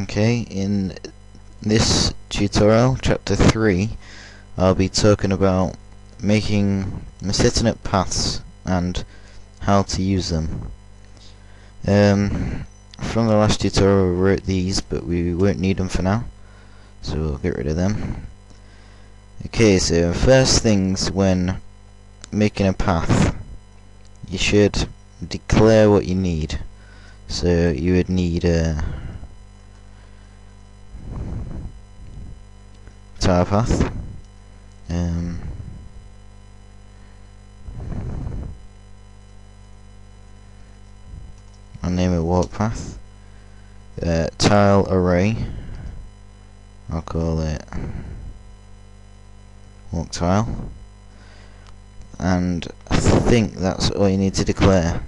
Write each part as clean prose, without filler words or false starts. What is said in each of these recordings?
Okay, in this tutorial, chapter 3, I'll be talking about setting up paths and how to use them. From the last tutorial we wrote these, but we won't need them for now, so we'll get rid of them. Okay, so first things when making a path, you should declare what you need. So you would need a tile path, I'll name it walkpath, tile array, I'll call it walk tile, and I think that's all you need to declare.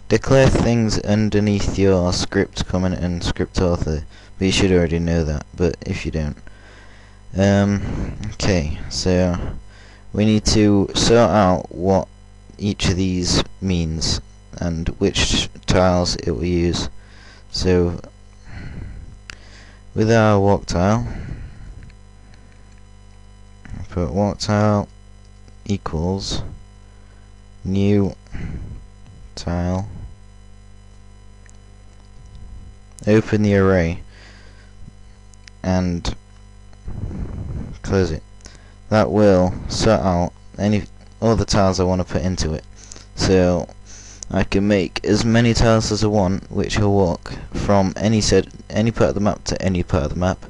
Declare things underneath your script comment and script author, but you should already know that, but if you don't. Okay, so we need to sort out what each of these means and which tiles it will use. So with our walk tile, put walk tile equals new tile, open the array and close it. That will sort out all the tiles I want to put into it. So I can make as many tiles as I want, which will walk from any part of the map to any part of the map.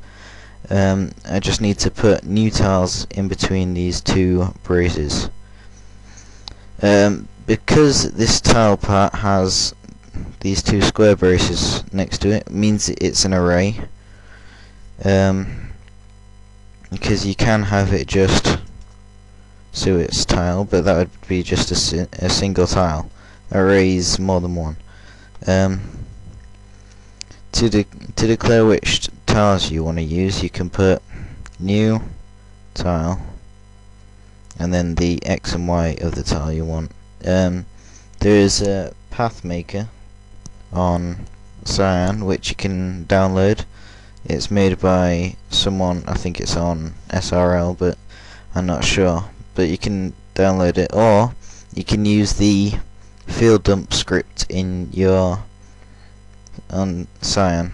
I just need to put new tiles in between these two braces. Because this tile part has these two square braces next to it, means it's an array. Because you can have it just so it's tile, but that would be just a single tile. Arrays more than one. To declare which tiles you want to use, you can put new tile and then the X and Y of the tile you want. There is a path maker on Scion which you can download. It's made by someone, I think it's on SRL, but I'm not sure. But you can download it, or you can use the field dump script on Scion,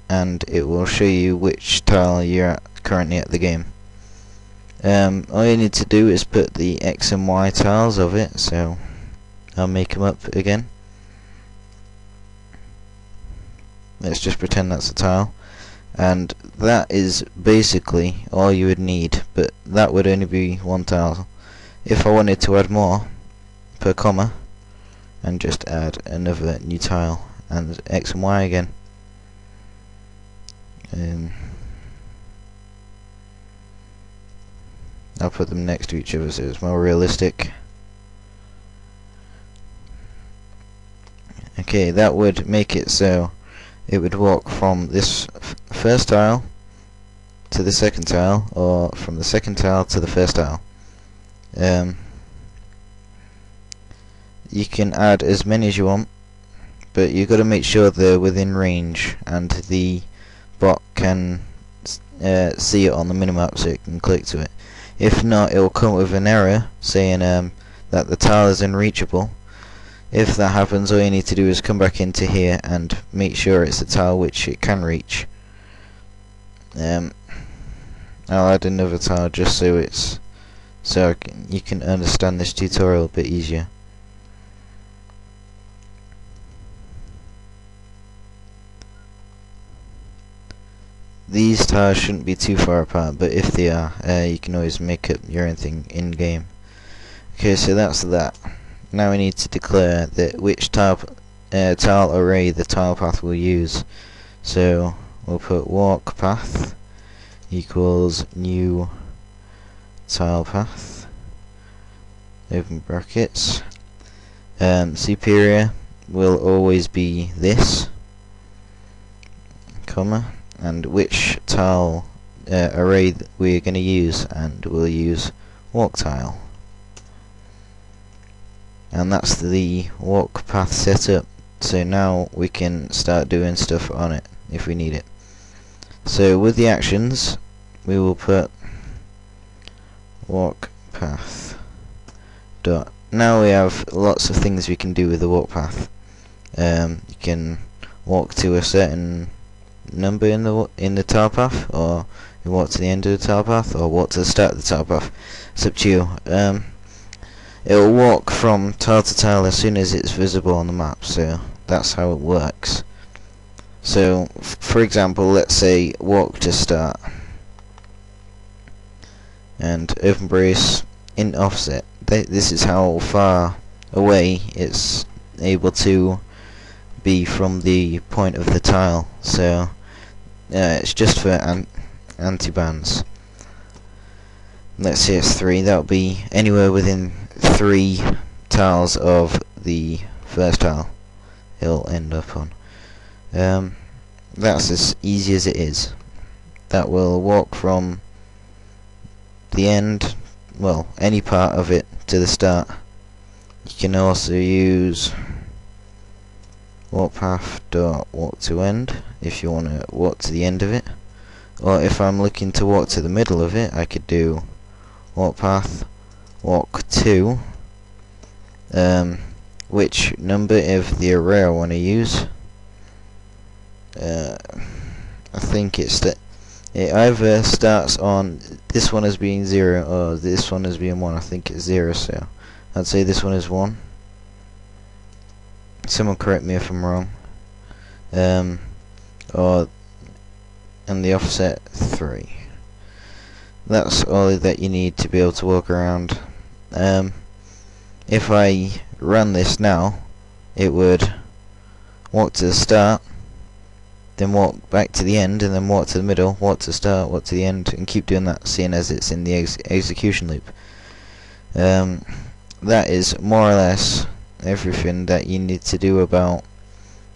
and it will show you which tile you're currently at the game. All you need to do is put the X and Y tiles of it, so I'll make them up again. Let's just pretend that's a tile. And that is basically all you would need, but that would only be one tile. If I wanted to add more, per comma, and just add another new tile, and X and Y again. I'll put them next to each other so it's more realistic. Okay, that would make it so it would walk from this first tile to the second tile, or from the second tile to the first tile. You can add as many as you want, but you've got to make sure they're within range and the bot can see it on the minimap so it can click to it. If not, it will come with an error saying that the tile is unreachable. If that happens, all you need to do is come back into here and make sure it's a tile which it can reach. I'll add another tile just so you can understand this tutorial a bit easier. These tiles shouldn't be too far apart, but if they are, you can always make up your own thing in game. Okay, so that's that. Now we need to declare which tile array the tile path will use. So we'll put walk path equals new tile path, open brackets. Superior will always be this, comma, and which tile array we're going to use, and we'll use walk tile. And that's the walk path setup. So now we can start doing stuff on it if we need it. So with the actions, we will put walk path dot. Now we have lots of things we can do with the walk path. You can walk to a certain number in the tile path, or you walk to the end of the tile path, or walk to the start of the tile path. It's up to you. It will walk from tile to tile as soon as it's visible on the map, so that's how it works. So, for example, let's say walk to start, and open brace in offset. This is how far away it's able to be from the point of the tile. So it's just for anti-bands. Let's say it's 3. That'll be anywhere within 3 tiles of the first tile it'll end up on. That's as easy as it is. That will walk from the end, well, any part of it, to the start. You can also use walkpath dot walk to end if you want to walk to the end of it, or if I'm looking to walk to the middle of it, I could do walkpath walk to which number of the array I want to use. I think it either starts on this one as being 0 or this one as being 1. I think it's 0, so I'd say this one is 1. Someone correct me if I'm wrong. Or and the offset 3. That's all that you need to be able to walk around. If I run this now, it would walk to the start, then walk back to the end, and then walk to the middle, walk to the start, walk to the end, and keep doing that, seeing as it's in the execution loop. That is more or less everything that you need to do about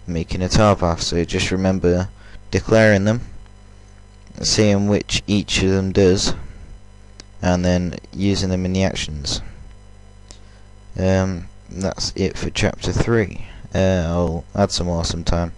making a tile path. So just remember declaring them, seeing which each of them does, and then using them in the actions. That's it for chapter 3. I'll add some more sometime.